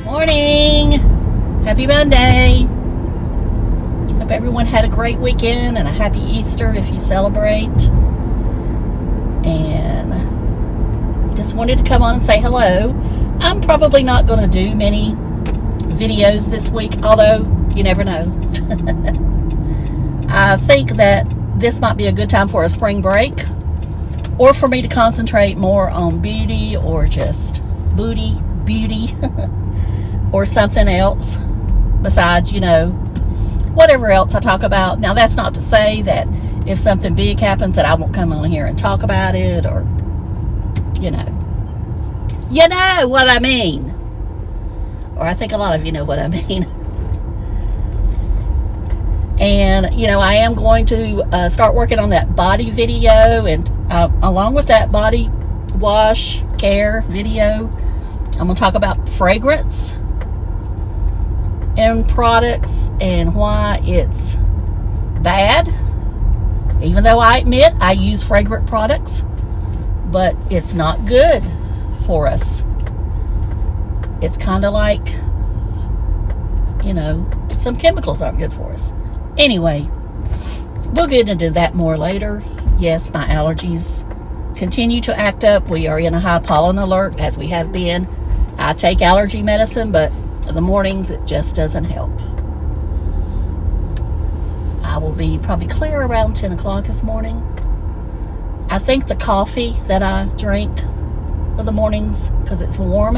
Morning! Happy Monday! Hope everyone had a great weekend and a happy Easter if you celebrate. And just wanted to come on and say hello. I'm probably not going to do many videos this week, although you never know. I think that this might be a good time for a spring break, or for me to concentrate more on beauty or just beauty or something else besides, whatever else I talk about. Now, that's not to say that if something big happens that I won't come on here and talk about it, or you know what I mean, or I think a lot of you know what I mean. And I am going to start working on that body video, and along with that body wash care video, I'm going to talk about fragrance and products and why it's bad. Even though I admit I use fragrant products, but it's not good for us. It's kind of like, some chemicals aren't good for us. Anyway, we'll get into that more later. Yes, my allergies continue to act up. We are in a high pollen alert, as we have been. I take allergy medicine, but in the mornings it just doesn't help. I will be probably clear around 10 o'clock this morning. I think the coffee that I drink in the mornings, because it's warm,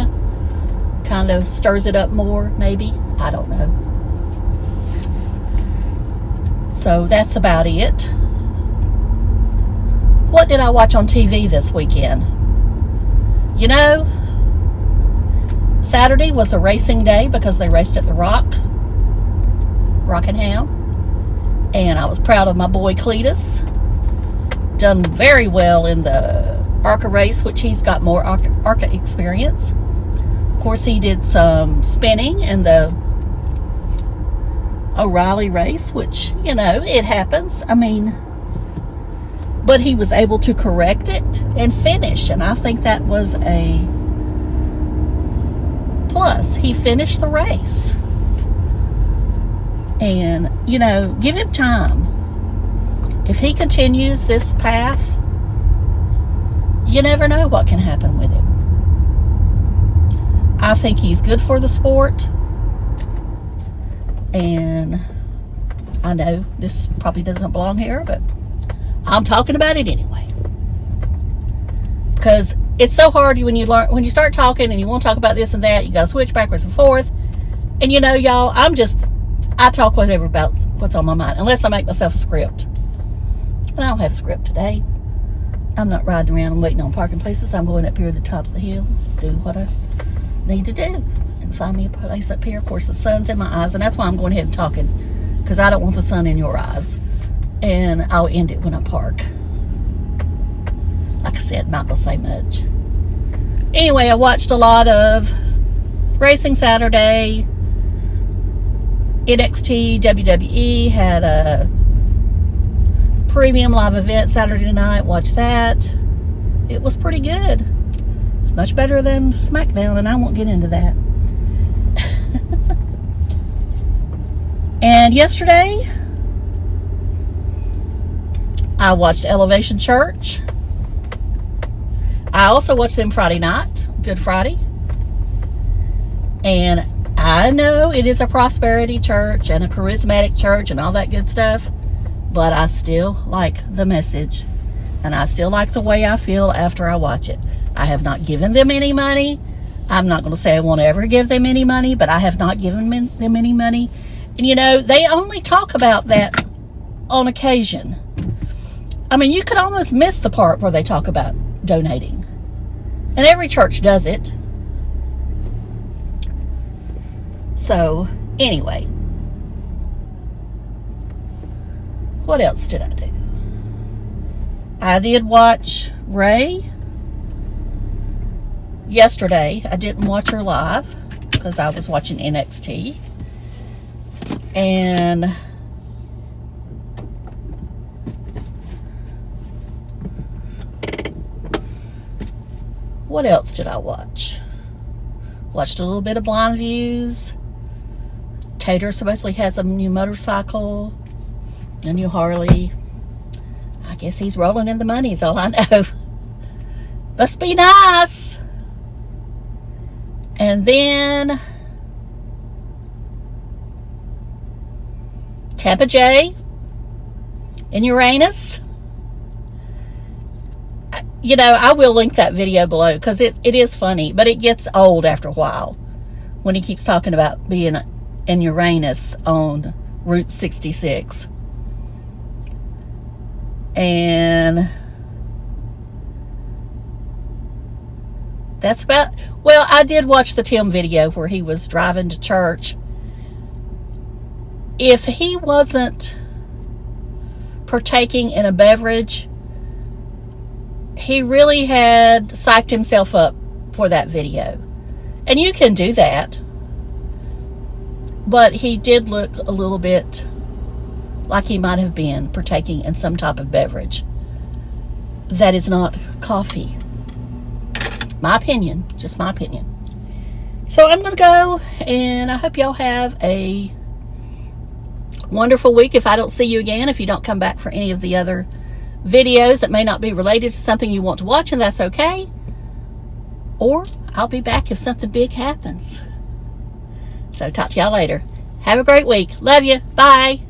kind of stirs it up more, maybe. I don't know. So that's about it. What did I watch on TV this weekend? Saturday was a racing day because they raced at the Rockingham. And I was proud of my boy Cletus. Done very well in the ARCA race, which he's got more ARCA experience. Of course, he did some spinning in the O'Reilly race, which, it happens. But he was able to correct it and finish, and I think that was a plus. He finished the race. And, give him time. If he continues this path, you never know what can happen with him. I think he's good for the sport. And I know this probably doesn't belong here, but I'm talking about it anyway. Because it's so hard when you start talking and you want to talk about this and that, you got to switch backwards and forth. And y'all, I talk whatever about what's on my mind, unless I make myself a script. And I don't have a script today. I'm not riding around and waiting on parking places. I'm going up here at the top of the hill, do what I need to do, and find me a place up here. Of course, the sun's in my eyes, and that's why I'm going ahead and talking, because I don't want the sun in your eyes. And I'll end it when I park. Like I said, not going to say much. Anyway, I watched a lot of Racing Saturday. NXT, WWE had a premium live event Saturday night. Watched that. It was pretty good. It's much better than SmackDown, and I won't get into that. And yesterday, I watched Elevation Church. I also watched them Friday night, Good Friday. And I know it is a prosperity church and a charismatic church and all that good stuff, but I still like the message, and I still like the way I feel after I watch it. I have not given them any money. I'm not going to say I won't ever give them any money, but I have not given them any money. And they only talk about that on occasion. You could almost miss the part where they talk about donating. And every church does it. So, anyway. What else did I do? I did watch Ray yesterday. I didn't watch her live because I was watching NXT. And what else did I watch? Watched a little bit of Blind Views. Tater supposedly has a new motorcycle, a new Harley. I guess he's rolling in the money is all I know. Must be nice. And then Tampa J and Uranus. You know, I will link that video below because it is funny, but it gets old after a while when he keeps talking about being in Uranus on Route 66. And that's about, well, I did watch the Tim video where he was driving to church. If he wasn't partaking in a beverage, he really had psyched himself up for that video. And you can do that. But he did look a little bit like he might have been partaking in some type of beverage that is not coffee. My opinion, just my opinion. So I'm going to go, and I hope y'all have a wonderful week. If I don't see you again, if you don't come back for any of the other videos that may not be related to something you want to watch, and that's okay. Or I'll be back if something big happens. So talk to y'all later. Have a great week. Love you. Bye.